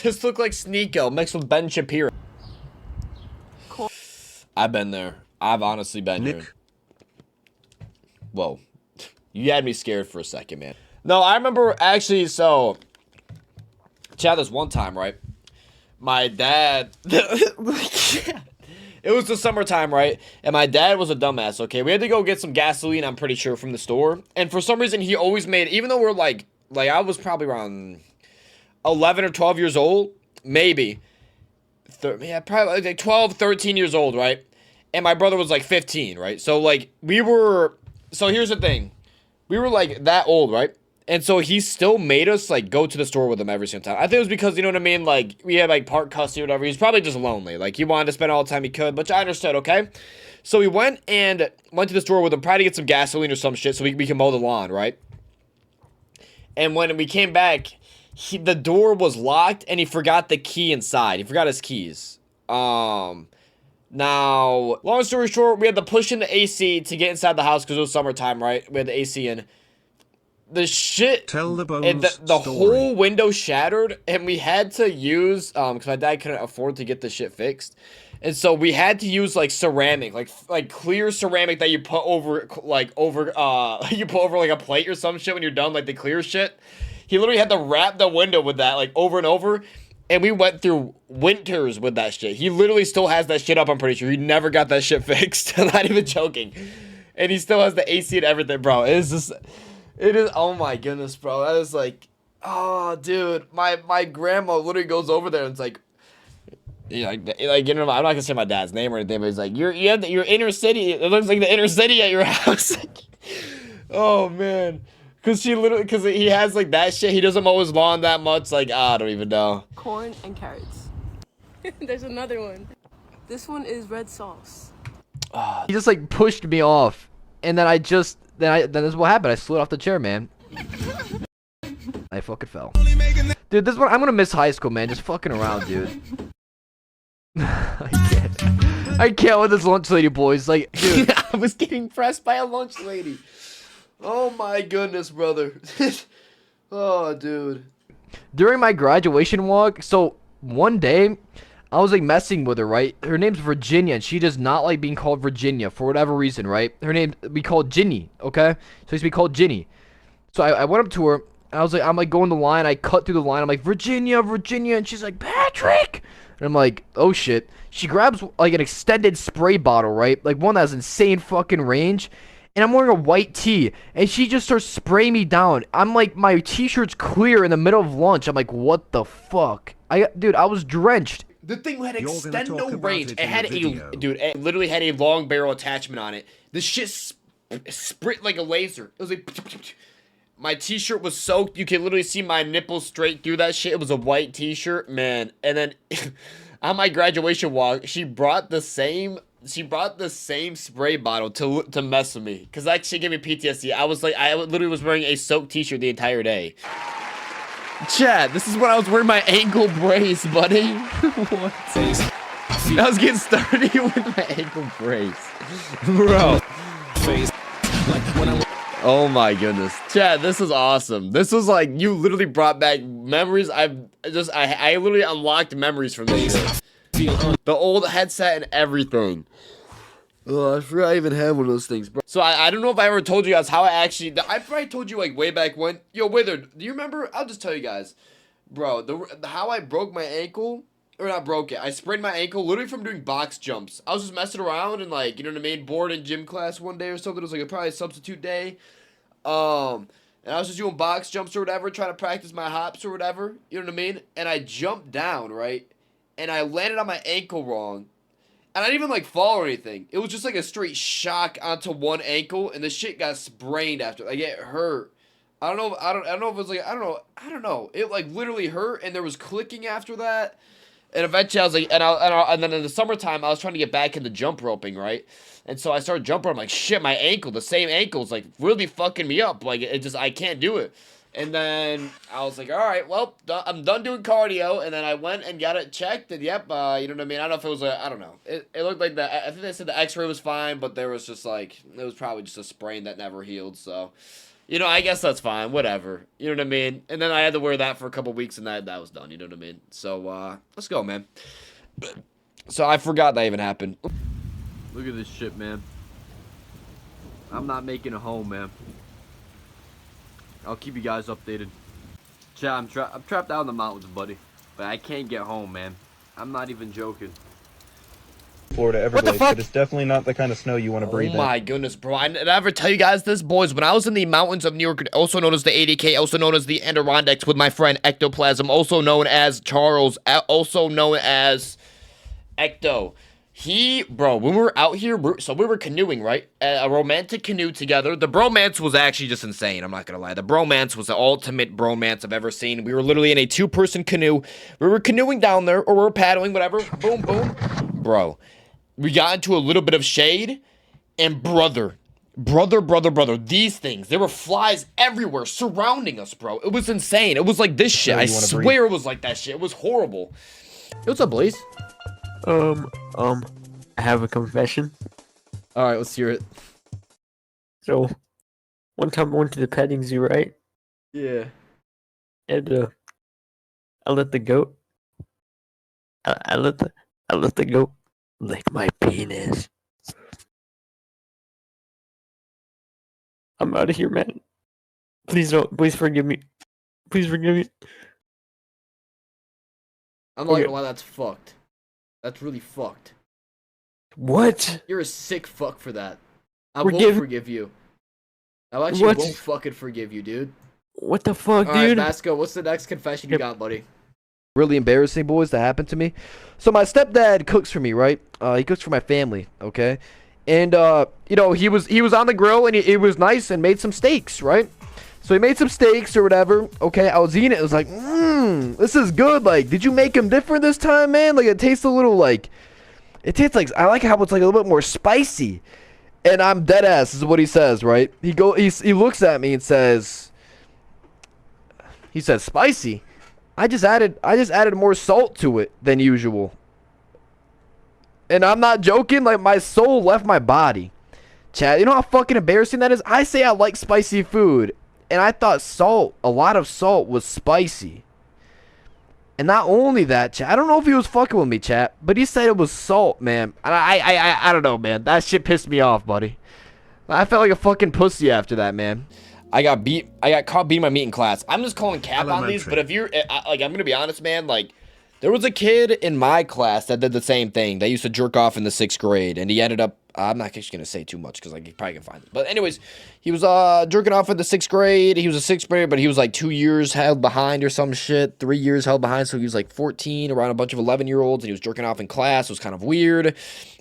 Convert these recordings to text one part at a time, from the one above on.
This look like Sneeko mixed with Ben Shapiro. Cool. I've been there. I've honestly been here. Whoa. You had me scared for a second, man. No, I remember actually, so Chad, this one time, right? My dad it was the summertime, right? And my dad was a dumbass, okay? We had to go get some gasoline, I'm pretty sure, from the store. And for some reason, he always made, even though we're like I was probably around 11 or 12 years old, maybe. Yeah, probably like 12, 13 years old, right? And my brother was like 15, right? So like so here's the thing. We were like that old, right? And so he still made us like go to the store with him every single time. I think it was because, you know what I mean? Like we had like part custody or whatever. He's probably just lonely. Like he wanted to spend all the time he could, which I understood, okay? So we went to the store with him, probably to get some gasoline or some shit so we can mow the lawn, right? And when we came back, the door was locked and he forgot the key inside. He forgot his keys. Now, long story short, we had to push in the AC to get inside the house because it was summertime, right? We had the AC in. The shit, Tell the bones and the story. whole window shattered, and we had to use, because my dad couldn't afford to get the shit fixed. And so we had to use like ceramic, like clear ceramic that you put over like a plate or some shit when you're done, like the clear shit. He literally had to wrap the window with that like over and over, and we went through winters with that shit. He literally still has that shit up, I'm pretty sure. He never got that shit fixed. I'm not even joking. And he still has the AC and everything, bro. It is, oh my goodness, bro. That is like, oh, dude. My grandma literally goes over there and it's like, yeah, like you know, I'm not gonna say my dad's name or anything, but he's like, you're inner city. It looks like the inner city at your house. Oh man, because he has like that shit. He doesn't mow his lawn that much. Like, I don't even know. Corn and carrots. There's another one. This one is red sauce. He just like pushed me off, and then then this is what happened. I slid off the chair, man. I fucking fell. Dude, this one, I'm gonna miss high school, man. Just fucking around, dude. I can't with this lunch lady, boys. Like, dude. I was getting pressed by a lunch lady. Oh my goodness, brother. Oh, dude. During my graduation walk, so one day, I was like messing with her, right? Her name's Virginia, and she does not like being called Virginia for whatever reason, right? Her name, we called Ginny, okay? So used to be called Ginny. So I went up to her, and I'm like going the line, I cut through the line, I'm like, Virginia, Virginia, and she's like, Patrick! And I'm like, oh shit. She grabs like an extended spray bottle, right? Like one that has insane fucking range. And I'm wearing a white tee, and she just starts spraying me down. I'm like, my t-shirt's clear in the middle of lunch. I'm like, what the fuck? Dude, I was drenched. The thing had You're extendo range. It had video. it literally had a long barrel attachment on it. The shit sprit like a laser. It was like, my t-shirt was soaked. You can literally see my nipples straight through that shit. It was a white t-shirt, man. And then on my graduation walk, she brought the same spray bottle to mess with me, cause that shit gave me PTSD. I literally was wearing a soaked t-shirt the entire day. Chad, this is when I was wearing my ankle brace, buddy. What? I was getting started with my ankle brace, bro. Oh my goodness, Chad, this is awesome. This was like, you literally brought back memories. I literally unlocked memories from this shit. The old headset and everything. Oh, I forgot I even had one of those things, bro. So I don't know if I ever told you guys how I probably told you like way back when. Yo, Wither, do you remember? I'll just tell you guys. Bro, how I broke my ankle, or not broke it, I sprained my ankle literally from doing box jumps. I was just messing around and like, you know what I mean, bored in gym class one day or something. It was like probably a substitute day. And I was just doing box jumps or whatever, trying to practice my hops or whatever. You know what I mean? And I jumped down, right? And I landed on my ankle wrong. And I didn't even like fall or anything. It was just like a straight shock onto one ankle, and the shit got sprained after. Like it hurt. I don't know if it was like, I don't know. It like literally hurt, and there was clicking after that. And eventually I was like, and then in the summertime I was trying to get back into jump roping, right? And so I started jump roping. I'm like, shit, my ankle, the same ankle is like really fucking me up. Like I can't do it. And then I was like, all right, well, I'm done doing cardio. And then I went and got it checked. And yep, you know what I mean? I don't know if it was I don't know. It looked like I think they said the x-ray was fine, but there was just like, it was probably just a sprain that never healed. So, You know, I guess that's fine. Whatever. You know what I mean? And then I had to wear that for a couple weeks, and that was done. You know what I mean? So, let's go, man. So, I forgot that even happened. Look at this shit, man. I'm not making a home, man. I'll keep you guys updated. Chat, I'm trapped out in the mountains, buddy. But I can't get home, man. I'm not even joking. Florida Everglades, but it's definitely not the kind of snow you want to breathe in. Oh my goodness, bro. Did I ever tell you guys this? Boys, when I was in the mountains of New York, also known as the 80K, also known as the Adirondacks with my friend Ectoplasm, also known as Charles, also known as Ecto. When we were out here, we were canoeing, right? A romantic canoe together. The bromance was actually just insane, I'm not gonna lie. The bromance was the ultimate bromance I've ever seen. We were literally in a 2-person canoe. We were canoeing down there, or we were paddling, whatever. Boom, boom. Bro. We got into a little bit of shade, and brother, these things, there were flies everywhere surrounding us, bro. It was insane. It was like this shit. I swear it was like that shit. It was horrible. Hey, what's up, Blaze? I have a confession. Alright, let's hear it. So, one time I went to the petting zoo, right? Yeah. And, I let the goat... I let the goat lick my penis. I'm out of here, man. Please forgive me. Please forgive me. I'm not gonna lie, that's fucked. That's really fucked. What? You're a sick fuck for that. I won't forgive you. I actually won't fucking forgive you, dude. What the fuck, dude? Alright, Vasco, what's the next confession you got, buddy? Really embarrassing, boys, that happened to me. So my stepdad cooks for me, right? He cooks for my family, okay? And you know, he was on the grill, and it was nice, and made some steaks, right? So he made some steaks or whatever. Okay, I was eating it. It was like, this is good. Like, did you make them different this time, man? Like, it tastes a little like, I like how it's like a little bit more spicy. And I'm dead ass, is what he says, right? He looks at me and says, spicy. I just added more salt to it than usual. And I'm not joking, like my soul left my body. Chad, you know how fucking embarrassing that is? I say I like spicy food, and I thought a lot of salt was spicy. And not only that, Chad, I don't know if he was fucking with me, chat, but he said it was salt, man. And I don't know, man. That shit pissed me off, buddy. I felt like a fucking pussy after that, man. I got caught beating my meat in class. I'm just calling cap on these, but if you're, like, I'm gonna be honest, man, like, there was a kid in my class that did the same thing. They used to jerk off in the 6th grade, and he ended up, I'm not actually gonna say too much, because, like, you probably can find it. But anyways, he was, jerking off in the 6th grade. He was a 6th grader, but he was, like, 2 years held behind or some shit. 3 years held behind, so he was, like, 14, around a bunch of 11-year-olds, and he was jerking off in class. It was kind of weird.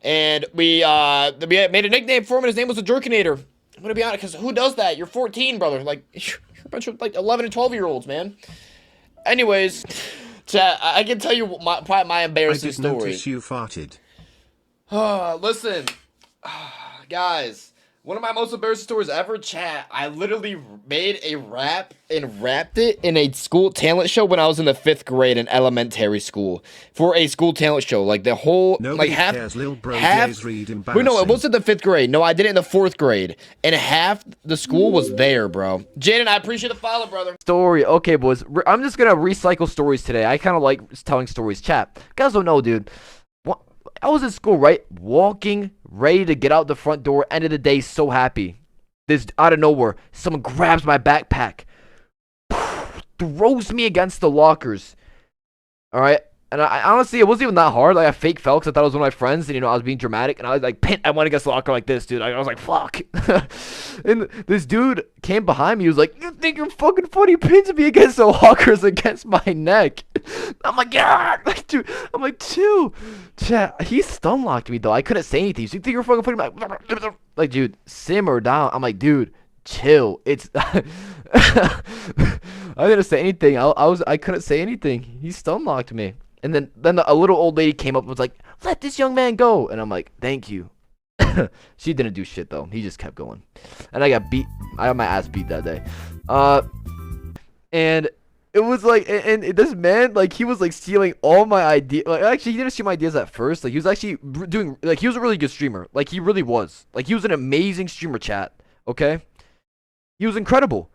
And we made a nickname for him, and his name was the Jerkinator. I'm gonna be honest, because who does that? You're 14, brother. Like, you're a bunch of, like, 11 and 12-year-olds, man. Anyways, chat, I can tell you probably my embarrassing story. I notice you farted. Listen, guys, one of my most embarrassing stories ever, chat. I literally made a rap and rapped it in a school talent show when I was in the 5th grade in elementary school for a school talent show. Like the whole, nobody like cares, little bro half. Read Wait, no, it wasn't the 5th grade. No, I did it in the 4th grade, and half the school was there, bro. Jaden, I appreciate the follow, brother. Story. Okay, boys. I'm just gonna recycle stories today. I kind of like telling stories. Chat. Guys don't know, dude. I was in school, right? Walking, ready to get out the front door. End of the day, so happy. This out of nowhere, someone grabs my backpack, throws me against the lockers. All right, and I honestly, it wasn't even that hard. Like I fake fell because I thought it was one of my friends, and you know I was being dramatic, and I was like, I went against the locker like this, dude. I was like, fuck. And this dude came behind me. He was like, "You think you're fucking funny? Pins me against the lockers against my neck." I'm like, yeah, like, dude. I'm like, chill. Chat. He stun locked me though. I couldn't say anything. So you think you're fucking funny? Like, dude, simmer down. I'm like, dude, chill. It's. I didn't say anything. I couldn't say anything. He stun locked me. And then a little old lady came up and was like, "Let this young man go." And I'm like, "Thank you." She didn't do shit though. He just kept going. And I got beat. I got my ass beat that day. And it was like, and this man, like, he was like stealing all my ideas. Like, actually, he didn't steal my ideas at first. Like, he was actually doing, like, he was a really good streamer. Like, he really was. Like, he was an amazing streamer, chat. Okay. He was incredible.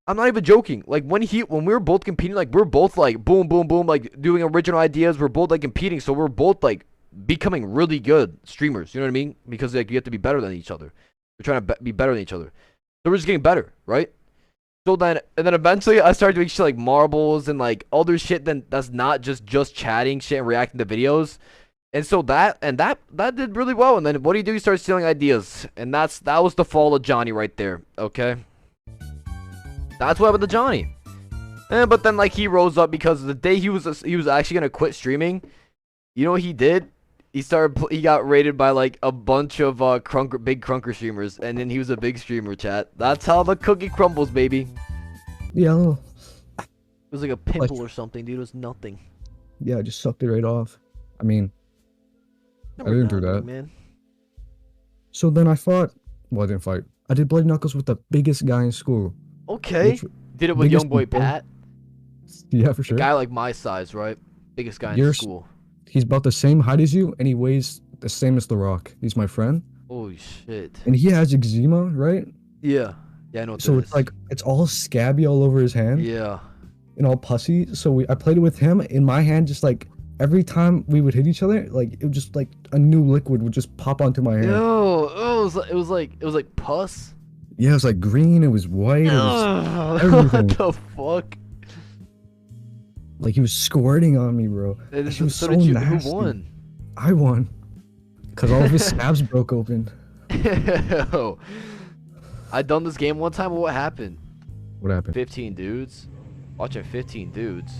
I'm not even joking. Like when we were both competing, like we're both like boom, boom, boom, like doing original ideas. We're both like competing, so we're both like becoming really good streamers. You know what I mean? Because like you have to be better than each other. We're trying to be better than each other. So we're just getting better, right? So then, and then eventually I started doing shit like marbles and like other shit that's not just chatting shit and reacting to videos. And so that did really well. And then what do? He started stealing ideas. And that was the fall of Johnny right there, okay? That's what happened to Johnny. But then like he rose up because the day he was actually gonna quit streaming, you know what he did? He got raided by like a bunch of big crunker streamers, and then he was a big streamer, chat. That's how the cookie crumbles, baby. Yeah. It was like a pimple or something, dude. It was nothing. Yeah, I just sucked it right off. I mean, Never I didn't do nothing, that. man. So then I fought. Well, I didn't fight. I did Bloody Knuckles with the biggest guy in school. Okay. Which- Did it with biggest young boy people. Pat? Yeah, for A sure. guy like my size, right? Biggest guy in You're- school. He's about the same height as you, and he weighs the same as The Rock. He's my friend, Holy shit. and he has eczema, right? Yeah. Yeah, I know what So that it's is. like it's all scabby all over his hand Yeah. and all pussy. So I played it with him in my hand, just like every time we would hit each other, like it would just like a new liquid would just pop onto my hand. Yo, it was like pus. Yeah, it was like green. It was white. It was Ugh, everything. what the fuck? like he was squirting on me, bro. And She was so who nasty. won? I won because all of his scabs broke open. Yo, I done this game one time. What happened? What happened? 15 dudes. Watching 15 dudes.